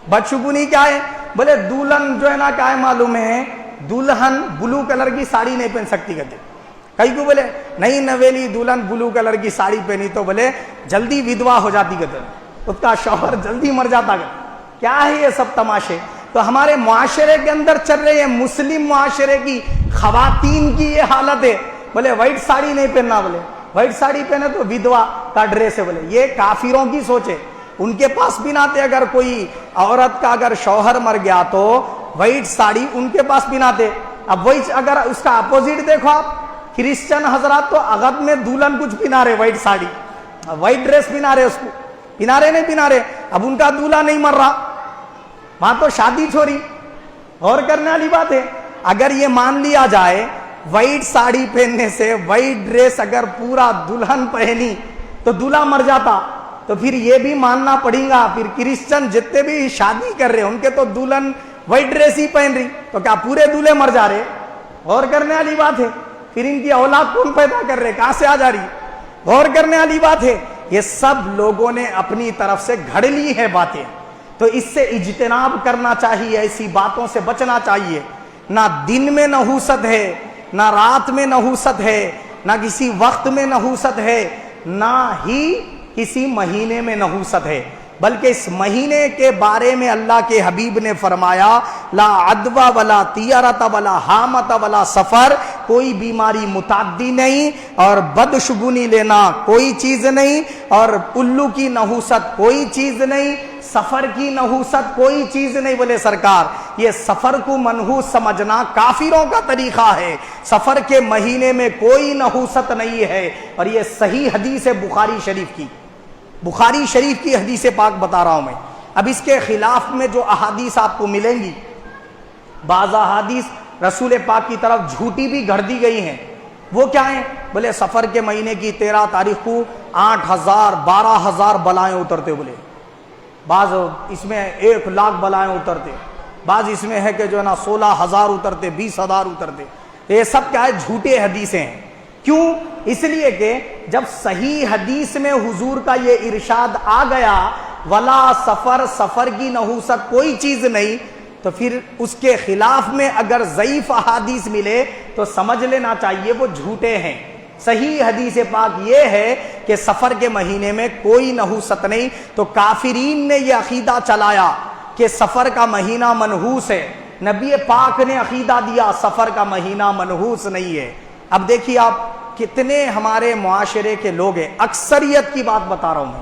بدشگونی کیا ہے؟ بولے دلہن جو ہے نا کیا ہے معلوم ہے, دلہن بلو کلر کی ساڑی نہیں پہن سکتی. کہتے کئی کو بولے نہیں نویلی دلہن بلو کلر کی ساڑی پہنی تو بولے جلدی ودوا ہو جاتی. کہتے اس کا شوہر جلدی مر جاتا. کیا ہے یہ سب تماشے؟ تو ہمارے معاشرے کے اندر چل رہے ہیں. مسلم معاشرے کی خواتین کی یہ حالت ہے. بولے وائٹ ساڑی نہیں پہننا, بولے وائٹ ساڑی پہنے تو ودوا کا ڈریس ہے. بولے یہ کافروں کی سوچ ہے. ان کے پاس بھی نہ تھے. اگر کوئی عورت کا اگر شوہر مر گیا تو وائٹ ساڑی ان کے پاس بھی نہ تھے. اب وہی اگر اس کا اپوزٹ دیکھو آپ, کرسچن حضرات تو عقد میں دلہن کچھ پہنا رہے, وائٹ ساڑی وائٹ ڈریس پہنا رہے, اس کو پہنا رہے نہیں پہنا رہے. اب ان کا دولہا نہیں مر رہا, وہاں تو شادی چھوڑی. غور کرنے والی بات ہے. اگر یہ مان لیا جائے وائٹ ساڑی پہننے سے, وائٹ ڈریس اگر پورا دلہن پہنی تو دولہا مر جاتا, تو پھر یہ بھی ماننا پڑے گا پھر کرسچن جتنے بھی شادی کر رہے ان کے تو دلہن وائٹ ڈریس ہی پہن رہی, تو کیا پورے دولہے مر جا رہے؟ غور کرنے والی بات ہے. پھر ان کی اولاد کون پیدا کر رہے, کہاں سے آ جا رہی؟ غور کرنے والی بات ہے. یہ سب لوگوں نے اپنی طرف سے گھڑ لی ہے باتیں. تو اس سے اجتناب کرنا چاہیے, ایسی باتوں سے بچنا چاہیے. نہ دن میں نحوست ہے, نہ رات میں نحوست ہے, نہ کسی وقت میں نحوست ہے, نہ ہی کسی مہینے میں نحوست ہے. بلکہ اس مہینے کے بارے میں اللہ کے حبیب نے فرمایا لا عدوہ ولا طیرۃ ولا حامۃ ولا سفر, کوئی بیماری متعدی نہیں, اور بدشگونی لینا کوئی چیز نہیں, اور الو کی نحوست کوئی چیز نہیں, سفر کی نحوست کوئی چیز نہیں. بولے سرکار یہ سفر کو منحوس سمجھنا کافروں کا طریقہ ہے. سفر کے مہینے میں کوئی نحوست نہیں ہے. اور یہ صحیح حدیث ہے بخاری شریف کی, بخاری شریف کی حدیث پاک بتا رہا ہوں میں. اب اس کے خلاف میں جو احادیث آپ کو ملیں گی, بعض احادیث رسول پاک کی طرف جھوٹی بھی گھڑ دی گئی ہیں. وہ کیا ہیں؟ بولے سفر کے مہینے کی 13 تاریخ کو 8,000 12,000 بلائیں اترتے. بولے بعض اس میں 1,00,000 بلائیں اترتے, بعض اس میں ہے کہ جو ہے نا 16,000 اترتے, 20,000 اترتے. یہ سب کیا ہے؟ جھوٹے حدیثیں ہیں. کیوں؟ اس لیے کہ جب صحیح حدیث میں حضور کا یہ ارشاد آ گیا ولا سفر, سفر کی نحوست کوئی چیز نہیں, تو پھر اس کے خلاف میں اگر ضعیف احادیث ملے تو سمجھ لینا چاہیے وہ جھوٹے ہیں. صحیح حدیث پاک یہ ہے کہ سفر کے مہینے میں کوئی نحوست نہیں. تو کافرین نے یہ عقیدہ چلایا کہ سفر کا مہینہ منحوس ہے. نبی پاک نے عقیدہ دیا سفر کا مہینہ منحوس نہیں ہے. اب دیکھیے آپ کتنے ہمارے معاشرے کے لوگ ہیں, اکثریت کی بات بتا رہا ہوں میں,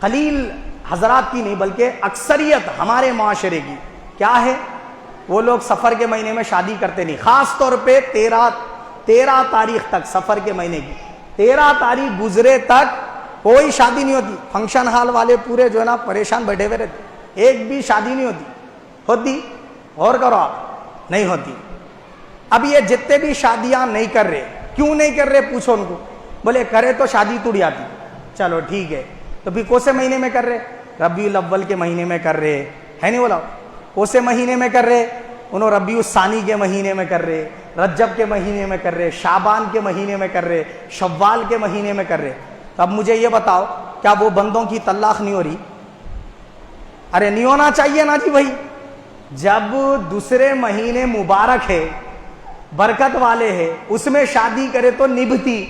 قلیل حضرات کی نہیں بلکہ اکثریت ہمارے معاشرے کی کیا ہے, وہ لوگ سفر کے مہینے میں شادی کرتے نہیں. خاص طور پہ 13 تاریخ تک, سفر کے مہینے کی 13 تاریخ گزرے تک کوئی شادی نہیں ہوتی. فنکشن ہال والے پورے جو ہے نا پریشان بیٹھے ہوئے رہتے, ایک بھی شادی نہیں ہوتی. ہوتی؟ غور کرو آپ, نہیں ہوتی. اب یہ جتنے بھی شادیاں نہیں کر رہے, کیوں نہیں کر رہے پوچھو ان کو. بولے کرے تو شادی ٹوٹ جاتی. چلو ٹھیک ہے, تو پھر کون سے مہینے میں کر رہے؟ ربیع الاول کے مہینے میں کر رہے ہے نہیں. بولا کون سے مہینے میں کر رہے؟ انہوں ربیع الثانی کے مہینے میں کر رہے, رجب کے مہینے میں کر رہے, شعبان کے مہینے میں کر رہے, شوال کے مہینے میں کر رہے. تو اب مجھے یہ بتاؤ کیا وہ بندوں کی طلاق نہیں ہو رہی؟ ارے نہیں ہونا چاہیے نا جی بھائی. جب دوسرے مہینے مبارک ہے, برکت والے ہیں, اس میں شادی کرے تو نبھتی,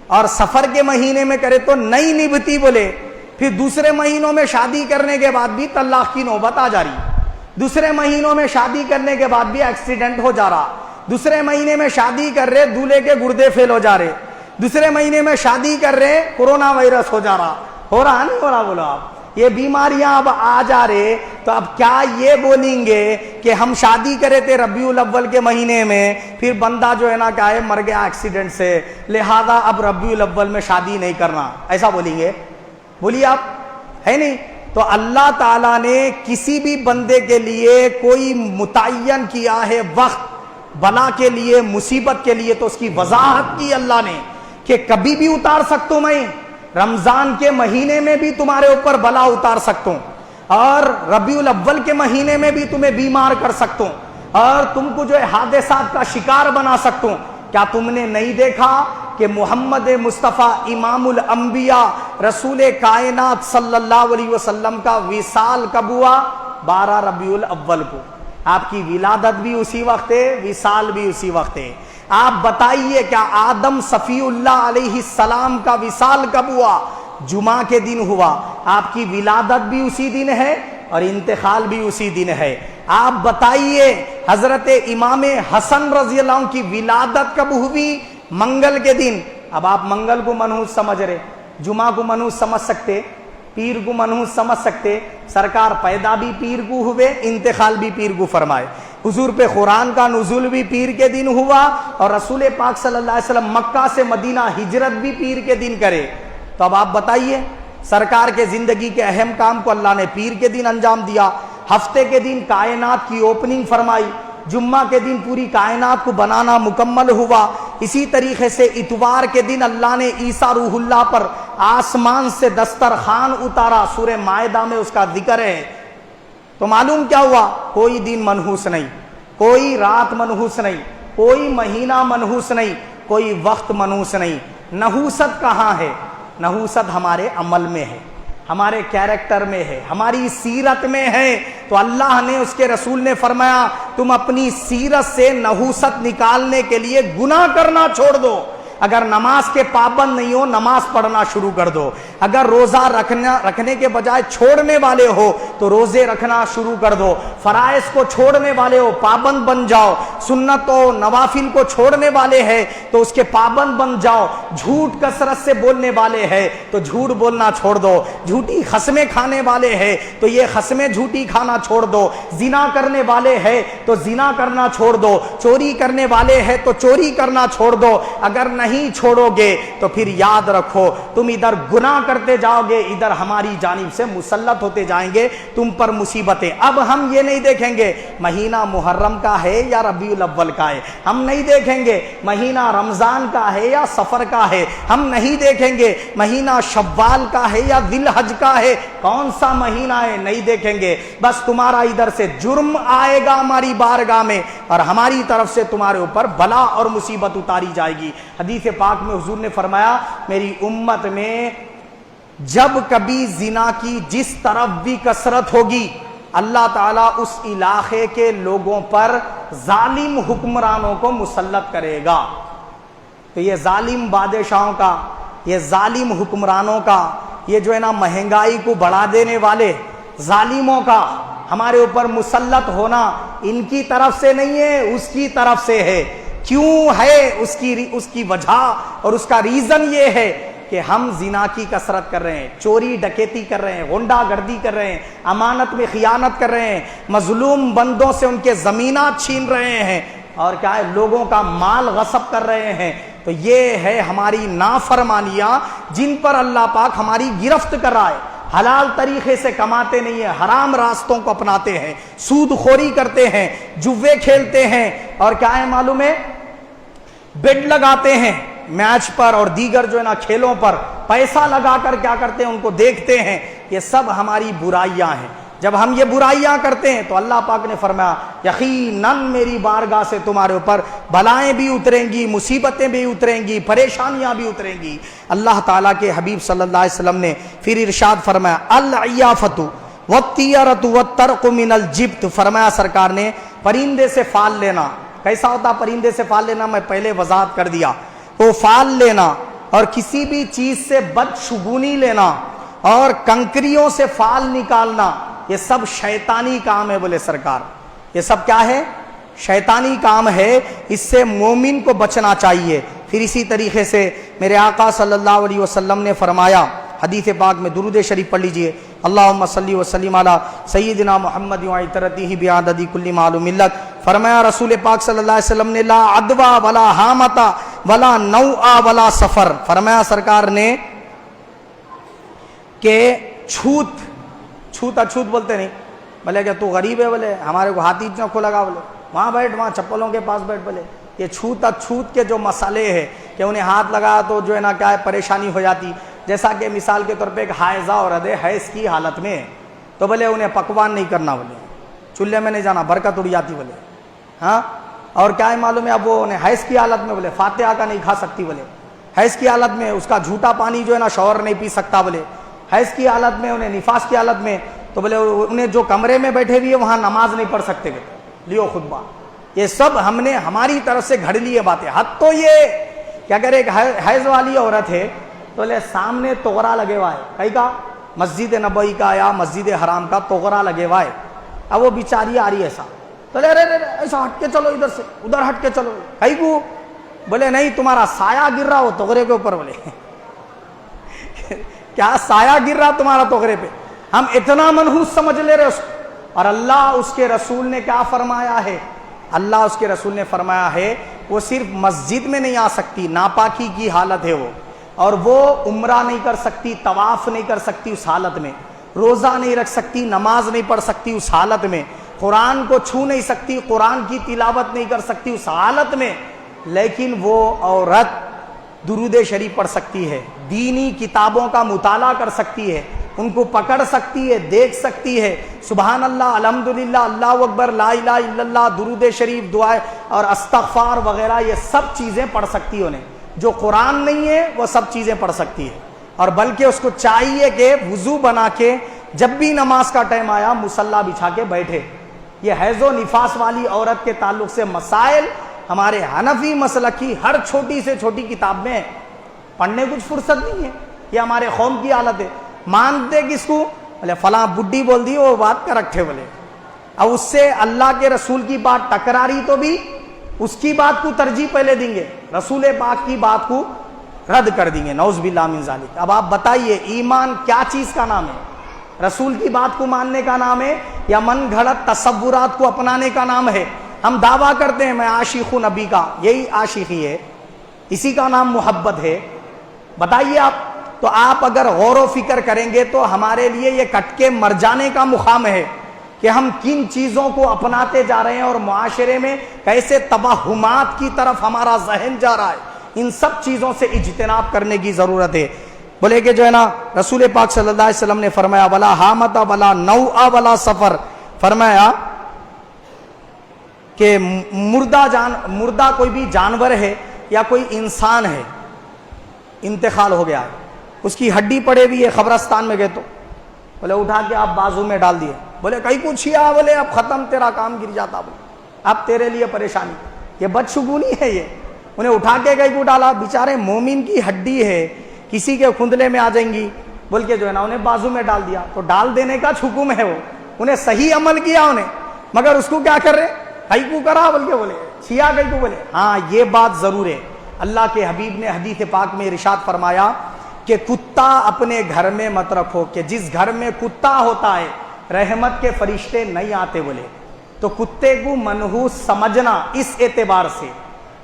اور سفر کے مہینے میں کرے تو نہیں نبھتی. بولے پھر دوسرے مہینوں میں شادی کرنے کے بعد بھی طلاق کی نوبت آ جا رہی, دوسرے مہینوں میں شادی کرنے کے بعد بھی ایکسیڈنٹ ہو جا رہا, دوسرے مہینے میں شادی کر رہے دولہے کے گردے فیل ہو جا رہے, دوسرے مہینے میں شادی کر رہے کورونا وائرس ہو جا رہا. ہو رہا نہیں ہو رہا؟ بولو آپ یہ بیماریاں اب آ جا رہے, تو اب کیا یہ بولیں گے کہ ہم شادی کرے تھے ربیع الاول کے مہینے میں, پھر بندہ جو ہے نا کیا ہے مر گیا ایکسیڈنٹ سے, لہذا اب ربیع الاول میں شادی نہیں کرنا, ایسا بولیں گے؟ بولیے آپ, ہے نہیں. تو اللہ تعالیٰ نے کسی بھی بندے کے لیے کوئی متعین کیا ہے وقت, بلا کے لیے، مصیبت کے لیے تو اس کی وضاحت کی اللہ نے کہ کبھی بھی اتار سکتا ہوں میں، رمضان کے مہینے میں بھی تمہارے اوپر بلا اتار سکتا ہوں، اور ربیع الاول کے مہینے میں بھی تمہیں بیمار کر سکتا ہوں، اور تم کو جو ہے حادثات کا شکار بنا سکتا ہوں۔ کیا تم نے نہیں دیکھا کہ محمد مصطفیٰ امام الانبیاء رسول کائنات صلی اللہ علیہ وسلم کا وصال کب ہوا؟ 12 ربیع الاول کو۔ آپ کی ولادت بھی اسی وقت ہے، وصال بھی اسی وقت ہے۔ آپ بتائیے کیا آدم صفی اللہ علیہ السلام کا وصال کب ہوا؟ جمعہ کے دن ہوا۔ آپ کی ولادت بھی اسی دن ہے اور انتقال بھی اسی دن ہے۔ آپ بتائیے حضرت امام حسن رضی اللہ عنہ کی ولادت کب ہوئی؟ منگل کے دن۔ اب آپ منگل کو منحوس سمجھ رہے، جمعہ کو منحوس سمجھ سکتے، پیر کو منحوس سمجھ سکتے۔ سرکار پیدا بھی پیر کو ہوئے، انتقال بھی پیر کو فرمائے۔ حضور پہ قرآن کا نزول بھی پیر کے دن ہوا، اور رسول پاک صلی اللہ علیہ وسلم مکہ سے مدینہ ہجرت بھی پیر کے دن کرے۔ تو اب آپ بتائیے، سرکار کے زندگی کے اہم کام کو اللہ نے پیر کے دن انجام دیا۔ ہفتے کے دن کائنات کی اوپننگ فرمائی، جمعہ کے دن پوری کائنات کو بنانا مکمل ہوا۔ اسی طریقے سے اتوار کے دن اللہ نے عیسیٰ روح اللہ پر آسمان سے دسترخوان اتارا، سورہ مائدہ میں اس کا ذکر ہے۔ تو معلوم کیا ہوا؟ کوئی دن منحوس نہیں، کوئی رات منحوس نہیں، کوئی مہینہ منحوس نہیں، کوئی وقت منحوس نہیں۔ نحوست کہاں ہے؟ نحوست ہمارے عمل میں ہے، ہمارے کیریکٹر میں ہے، ہماری سیرت میں ہے۔ تو اللہ نے، اس کے رسول نے فرمایا تم اپنی سیرت سے نحوست نکالنے کے لیے گناہ کرنا چھوڑ دو۔ اگر نماز کے پابند نہیں ہو، نماز پڑھنا شروع کر دو۔ اگر روزہ رکھنے کے بجائے چھوڑنے والے ہو تو روزے رکھنا شروع کر دو۔ فرائض کو چھوڑنے والے ہو، پابند بن جاؤ۔ سنت و نوافل کو چھوڑنے والے ہیں تو اس کے پابند بن جاؤ۔ جھوٹ کثرت سے بولنے والے ہیں تو جھوٹ بولنا چھوڑ دو۔ جھوٹی قسمیں کھانے والے ہیں تو یہ قسمیں جھوٹی کھانا چھوڑ دو۔ زنا کرنے والے ہیں تو زنا کرنا چھوڑ دو۔ چوری کرنے والے ہیں تو چوری کرنا چھوڑ دو۔ اگر نہیں چھوڑو گے تو پھر یاد رکھو تم ادھر گناہ کرتے جاؤ گے، ادھر ہماری جانب سے مسلط ہوتے جائیں گے تم پر مصیبتیں۔ اب ہم یہ نہیں دیکھیں گے مہینہ محرم کا ہے یا ربیع الاول کا ہے، ہم نہیں دیکھیں گے مہینہ رمضان کا ہے یا سفر کا ہے، ہم نہیں دیکھیں گے مہینہ شوال کا ہے یا ذی الحج کا ہے، کون سا مہینہ ہے نہیں دیکھیں گے۔ بس تمہارا ادھر سے جرم آئے گا ہماری بارگاہ میں، اور ہماری طرف سے تمہارے اوپر بلا اور مصیبت اتاری جائے گی۔ حدیث پاک میں حضور نے فرمایا میری امت میں جب کبھی زنا کی جس طرف بھی کثرت ہوگی، اللہ تعالیٰ اس علاقے کے لوگوں پر ظالم حکمرانوں کو مسلط کرے گا۔ تو یہ ظالم بادشاہوں کا، یہ ظالم حکمرانوں کا، یہ جو ہے نا مہنگائی کو بڑھا دینے والے ظالموں کا ہمارے اوپر مسلط ہونا ان کی طرف سے نہیں ہے، اس کی طرف سے ہے۔ کیوں ہے؟ اس کی وجہ اور اس کا ریزن یہ ہے کہ ہم زنا کی کثرت کر رہے ہیں، چوری ڈکیتی کر رہے ہیں، غنڈہ گردی کر رہے ہیں، امانت میں خیانت کر رہے ہیں، مظلوم بندوں سے ان کے زمینات چھین رہے ہیں، اور کیا ہے لوگوں کا مال غصب کر رہے ہیں۔ تو یہ ہے ہماری نافرمانیاں جن پر اللہ پاک ہماری گرفت کر رہا ہے۔ حلال طریقے سے کماتے نہیں ہیں، حرام راستوں کو اپناتے ہیں، سود خوری کرتے ہیں، جوے کھیلتے ہیں، اور کیا ہے معلوم ہے بیٹ لگاتے ہیں میچ پر اور دیگر جو ہے نا کھیلوں پر پیسہ لگا کر کیا کرتے ہیں ان کو دیکھتے ہیں۔ یہ سب ہماری برائیاں ہیں۔ جب ہم یہ برائیاں کرتے ہیں تو اللہ پاک نے فرمایا یقیناً میری بارگاہ سے تمہارے اوپر بلائیں بھی اتریں گی، مصیبتیں بھی اتریں گی، پریشانیاں بھی اتریں گی۔ اللہ تعالیٰ کے حبیب صلی اللہ علیہ وسلم نے پھر ارشاد فرمایا العیافۃ والطیرۃ والترق من الجبت، فرمایا سرکار نے پرندے سے فال لینا۔ کیسا ہوتا پرندے سے فال لینا؟ میں پہلے وضاحت کر دیا۔ تو فال لینا اور کسی بھی چیز سے بدشگونی لینا اور کنکریوں سے فال نکالنا، یہ سب شیطانی کام ہے، بولے سرکار یہ سب کیا ہے؟ شیطانی کام ہے، اس سے مومن کو بچنا چاہیے۔ پھر اسی طریقے سے میرے آقا صلی اللہ علیہ وسلم نے فرمایا، حدیث پاک میں درود شریف پڑھ لیجئے، اللہم صلی وسلم علی سیدنا محمد وعطرتہ بعدد کل معلوم لک۔ فرمایا رسول پاک صلی اللہ علیہ وسلم نے لا عدوا ولا حامتا ولا نوآ ولا سفر، فرمایا سرکار نے کہ چھوت اچھوت بولتے نہیں، بولے کہ تو غریب ہے، بولے ہمارے کو ہاتھی چوکھو لگا، بولے وہاں بیٹھ, وہاں چپلوں کے پاس بیٹھ. بولے یہ چھوت کے جو مسئلے ہیں کہ انہیں ہاتھ لگایا تو جو ہے نا کیا ہے پریشانی ہو جاتی, جیسا کہ مثال کے طور پہ ایک حائضہ عورت ہے حیض کی حالت میں, تو بولے انہیں پکوان نہیں کرنا, بولے چولہے میں نہیں جانا, برکت اڑ جاتی. بولے ہاں, اور کیا ہے معلوم ہے, اب وہ انہیں حیض کی حالت میں بولے فاتحہ کا نہیں کھا سکتی. بولے حیض کی حالت میں اس کا جھوٹا پانی جو ہے نا شوہر نہیں پی سکتا. بولے حیض کی حالت میں, انہیں نفاس کی حالت میں, تو بولے انہیں جو کمرے میں بیٹھے ہوئے وہاں نماز نہیں پڑھ سکتے. لیو خطبہ, یہ سب ہم نے ہماری طرف سے گھڑ لیے باتیں. حد تو یہ کہ اگر ایک حیض والی عورت ہے تو لے سامنے توغرا لگے ہوا ہے, کہیں کا مسجد نبوی کا یا مسجد حرام کا توغرا لگے ہوا ہے. اب وہ بیچاری آ رہی ہے ایسا, تو لے ایسا ہٹ کے چلو, ادھر سے ادھر ہٹ کے چلو. کہیں کو بولے نہیں تمہارا سایہ گر رہا ہو توغرے کے اوپر. بولے کیا سایہ گر رہا تمہارا توغرے پہ؟ ہم اتنا منحوس سمجھ لے رہے اس کو. اور اللہ اس کے رسول نے کیا فرمایا ہے؟ اللہ اس کے رسول نے فرمایا ہے وہ صرف مسجد میں نہیں آ سکتی, ناپاکی کی حالت ہے وہ, اور وہ عمرہ نہیں کر سکتی, طواف نہیں کر سکتی اس حالت میں, روزہ نہیں رکھ سکتی, نماز نہیں پڑھ سکتی اس حالت میں, قرآن کو چھو نہیں سکتی, قرآن کی تلاوت نہیں کر سکتی اس حالت میں, لیکن وہ عورت درود شریف پڑھ سکتی ہے, دینی کتابوں کا مطالعہ کر سکتی ہے, ان کو پکڑ سکتی ہے, دیکھ سکتی ہے, سبحان اللہ, الحمدللہ, اللہ اکبر, لا الہ الا اللہ, درود شریف, دعائیں اور استغفار وغیرہ یہ سب چیزیں پڑھ سکتی ہے. انہیں جو قرآن نہیں ہے وہ سب چیزیں پڑھ سکتی ہے. اور بلکہ اس کو چاہیے کہ وضو بنا کے جب بھی نماز کا ٹائم آیا مصلی بچھا کے بیٹھے. یہ حیض و نفاس والی عورت کے تعلق سے مسائل ہمارے حنفی مسلک کی ہر چھوٹی سے چھوٹی کتاب میں پڑھنے کچھ فرصت نہیں ہے. یہ ہمارے قوم کی حالت ہے. مانتے کس کو؟ بولے فلاں بڈھی بول دی وہ بات کر رکھے. بولے اب اس سے اللہ کے رسول کی بات ٹکراری تو بھی اس کی بات کو ترجیح پہلے دیں گے, رسول پاک کی بات کو رد کر دیں گے, نعوذ باللہ من ذالک. اب آپ بتائیے ایمان کیا چیز کا نام ہے؟ رسول کی بات کو ماننے کا نام ہے یا من گھڑت تصورات کو اپنانے کا نام ہے؟ ہم دعویٰ کرتے ہیں میں عاشق ہوں نبی کا, یہی عاشقی ہے, اسی کا نام محبت ہے. بتائیے آپ. تو آپ اگر غور و فکر کریں گے تو ہمارے لیے یہ کٹ کے مر جانے کا مقام ہے کہ ہم کن چیزوں کو اپناتے جا رہے ہیں اور معاشرے میں کیسے توہمات کی طرف ہمارا ذہن جا رہا ہے. ان سب چیزوں سے اجتناب کرنے کی ضرورت ہے. بولے کہ جو ہے نا رسول پاک صلی اللہ علیہ وسلم نے فرمایا ولا حامت ولا نوء ولا سفر, فرمایا کہ مردہ کوئی بھی جانور ہے یا کوئی انسان ہے, انتقال ہو گیا, اس کی ہڈی پڑے ہوئی ہے قبرستان میں گئے تو بولے اٹھا کے آپ بازو میں ڈال دیے. بولے کہیں کچھ ہیا, بولے اب ختم, تیرا کام گر جاتا, بولے اب تیرے لیے پریشانی. یہ بدشگونی ہے. یہ انہیں اٹھا کے کہیں کو ڈالا, بیچارے مومن کی ہڈی ہے, کسی کے کھندلے میں آ جائیں گی بول کے جو ہے نا انہیں بازو میں ڈال دیا. تو ڈال دینے کا حکم ہے, وہ انہیں صحیح عمل کیا انہیں, مگر اس کو کیا کر رہے کہیں کو کرا بول کے, بولے چھیا کہیں کو. بولے ہاں یہ بات ضرور ہے. اللہ کے حبیب نے حدیث پاک میں ارشاد فرمایا کہ کتا اپنے گھر میں مت رکھو, کہ جس گھر میں کتا ہوتا ہے رحمت کے فرشتے نہیں آتے. بولے تو کتے کو منحوس سمجھنا اس اعتبار سے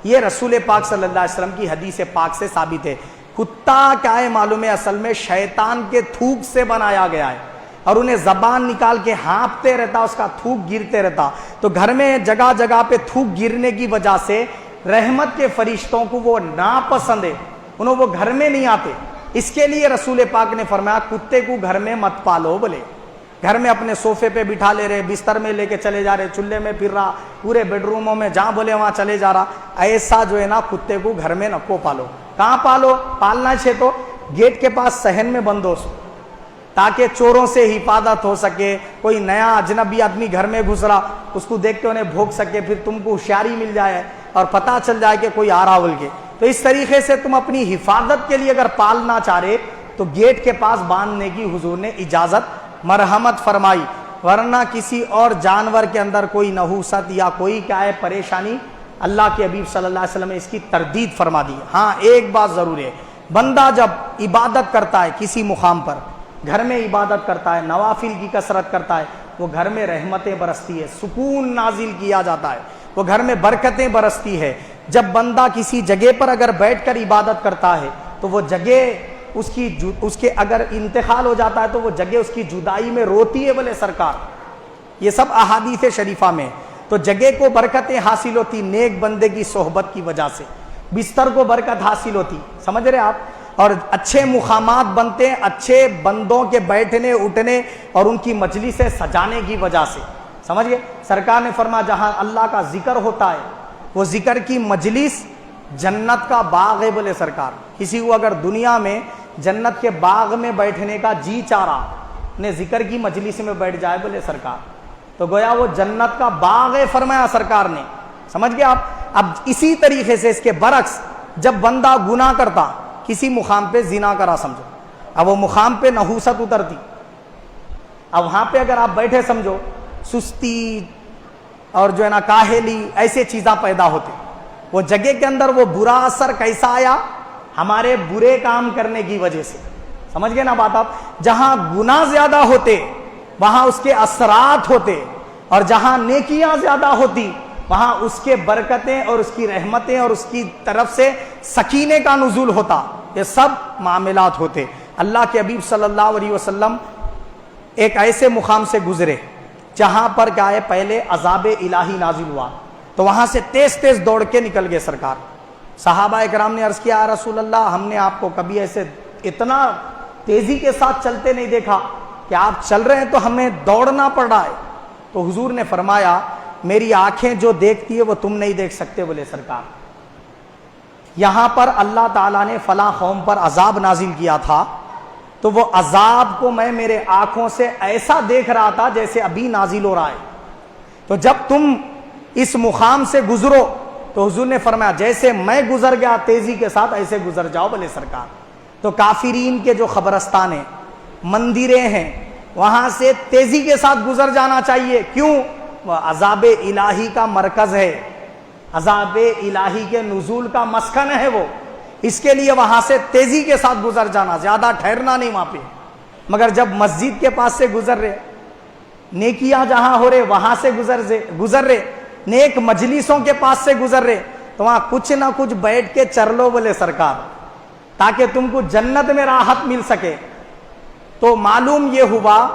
یہ رسول پاک صلی اللہ علیہ وسلم کی حدیث پاک سے ثابت ہے. کتا کیا ہے معلوم ہے, اصل میں شیطان کے تھوک سے بنایا گیا ہے اور انہیں زبان نکال کے ہانپتے رہتا, اس کا تھوک گرتے رہتا. تو گھر میں جگہ جگہ پہ تھوک گرنے کی وجہ سے رحمت کے فرشتوں کو وہ ناپسند ہے, انہوں وہ گھر میں نہیں آتے. اس کے لیے رسول پاک نے فرمایا کتے کو گھر میں مت پالو. بولے گھر میں اپنے صوفے پہ بٹھا لے رہے, بستر میں لے کے چلے جا رہے, چولہے میں پھر رہا, پورے بیڈ روموں میں جہاں بولے وہاں چلے جا رہا. ایسا جو ہے نا کتے کو گھر میں نکو پالو. کہاں پالو؟ پالنا چاہے تو گیٹ کے پاس صحن میں بندو تاکہ چوروں سے حفاظت ہو سکے. کوئی نیا اجنبی آدمی گھر میں گھس رہا, اس کو دیکھ کے انہیں بھوک سکے, پھر تم کو ہوشیاری مل جائے اور پتہ چل جائے کہ کوئی آ رہا بول کے. تو اس طریقے سے تم اپنی حفاظت کے لیے اگر پالنا چاہ رہے تو گیٹ کے پاس باندھنے کی حضور نے اجازت مرحمت فرمائی, ورنہ کسی اور جانور کے اندر کوئی نحوست یا کوئی کیا ہے پریشانی اللہ کے حبیب صلی اللہ علیہ وسلم نے اس کی تردید فرما دی. ہاں ایک بات ضرور ہے, بندہ جب عبادت کرتا ہے کسی مقام پر, گھر میں عبادت کرتا ہے, نوافل کی کثرت کرتا ہے, وہ گھر میں رحمتیں برستی ہے, سکون نازل کیا جاتا ہے, وہ گھر میں برکتیں برستی ہے. جب بندہ کسی جگہ پر اگر بیٹھ کر عبادت کرتا ہے تو وہ جگہ اس کے اگر انتقال ہو جاتا ہے تو وہ جگہ اس کی جدائی میں روتی ہے. بولے سرکار, یہ سب احادیث شریفہ میں. تو جگہ کو برکتیں حاصل ہوتی نیک بندے کی صحبت کی وجہ سے، بستر کو برکت حاصل ہوتی، سمجھ رہے آپ، اور اچھے مقامات بنتے ہیں اچھے بندوں کے بیٹھنے اٹھنے اور ان کی مجلسیں سجانے کی وجہ سے، سمجھ گئے۔ سرکار نے فرمایا جہاں اللہ کا ذکر ہوتا ہے وہ ذکر کی مجلس جنت کا باغ ہے، بولے سرکار۔ کسی کو اگر دنیا میں جنت کے باغ میں بیٹھنے کا جی چاہ رہا نے ذکر کی مجلس میں بیٹھ جائے، بولے سرکار، تو گویا وہ جنت کا باغ ہے، فرمایا سرکار نے، سمجھ گئے آپ۔ اب اسی طریقے سے اس کے برعکس جب بندہ گناہ کرتا، کسی مقام پہ زنا کرا سمجھو، اب وہ مقام پہ نحوست اترتی، اب وہاں پہ اگر آپ بیٹھے سمجھو سستی اور جو ہے نا کاہلی ایسے چیزاں پیدا ہوتے، وہ جگہ کے اندر وہ برا اثر کیسا آیا؟ ہمارے برے کام کرنے کی وجہ سے، سمجھ گئے نا بات آپ۔ جہاں گناہ زیادہ ہوتے وہاں اس کے اثرات ہوتے، اور جہاں نیکیاں زیادہ ہوتی وہاں اس کے برکتیں اور اس کی رحمتیں اور اس کی طرف سے سکینے کا نزول ہوتا، یہ سب معاملات ہوتے۔ اللہ کے حبیب صلی اللہ علیہ وسلم ایک ایسے مقام سے گزرے جہاں پر کیا ہے پہلے عذاب الہی نازل ہوا، تو وہاں سے تیز تیز دوڑ کے نکل گئے سرکار۔ صحابہ اکرام نے عرض کیا یا رسول اللہ، ہم نے آپ کو کبھی ایسے اتنا تیزی کے ساتھ چلتے نہیں دیکھا کہ آپ چل رہے ہیں تو ہمیں دوڑنا پڑ رہا ہے۔ تو حضور نے فرمایا میری آنکھیں جو دیکھتی ہے وہ تم نہیں دیکھ سکتے، بولے سرکار۔ یہاں پر اللہ تعالیٰ نے فلاں قوم پر عذاب نازل کیا تھا، تو وہ عذاب کو میں میرے آنکھوں سے ایسا دیکھ رہا تھا جیسے ابھی نازل ہو رہا ہے۔ تو جب تم اس مقام سے گزرو تو حضور نے فرمایا جیسے میں گزر گیا تیزی کے ساتھ ایسے گزر جاؤ، بولے سرکار۔ تو کافرین کے جو قبرستان ہیں، مندریں ہیں، وہاں سے تیزی کے ساتھ گزر جانا چاہیے، کیوں؟ وہ عذاب الہی کا مرکز ہے، عذاب الہی کے نزول کا مسکن ہے وہ، اس کے لیے وہاں سے تیزی کے ساتھ گزر جانا، زیادہ ٹھہرنا نہیں وہاں پہ۔ مگر جب مسجد کے پاس سے گزر رہے، نیکیاں جہاں ہو رہے وہاں سے گزر رہے، نیک مجلسوں کے پاس سے گزر رہے، تو وہاں کچھ نہ کچھ بیٹھ کے چر لو، بولے سرکار، تاکہ تم کو جنت میں راحت مل سکے۔ تو معلوم یہ ہوا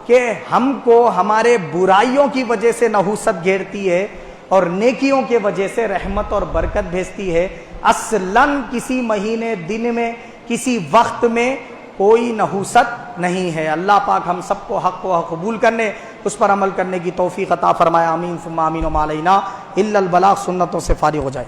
کہ ہم کو ہمارے برائیوں کی وجہ سے نحوست گھیرتی ہے اور نیکیوں کے وجہ سے رحمت اور برکت بھیجتی ہے۔ اصلاً کسی مہینے دن میں کسی وقت میں کوئی نحوست نہیں ہے۔ اللہ پاک ہم سب کو حق کو قبول کرنے، اس پر عمل کرنے کی توفیق عطا فرمائے، آمین ثم آمین۔ وما علینا الا البلاغ، سنتوں سے فارغ ہو جائے۔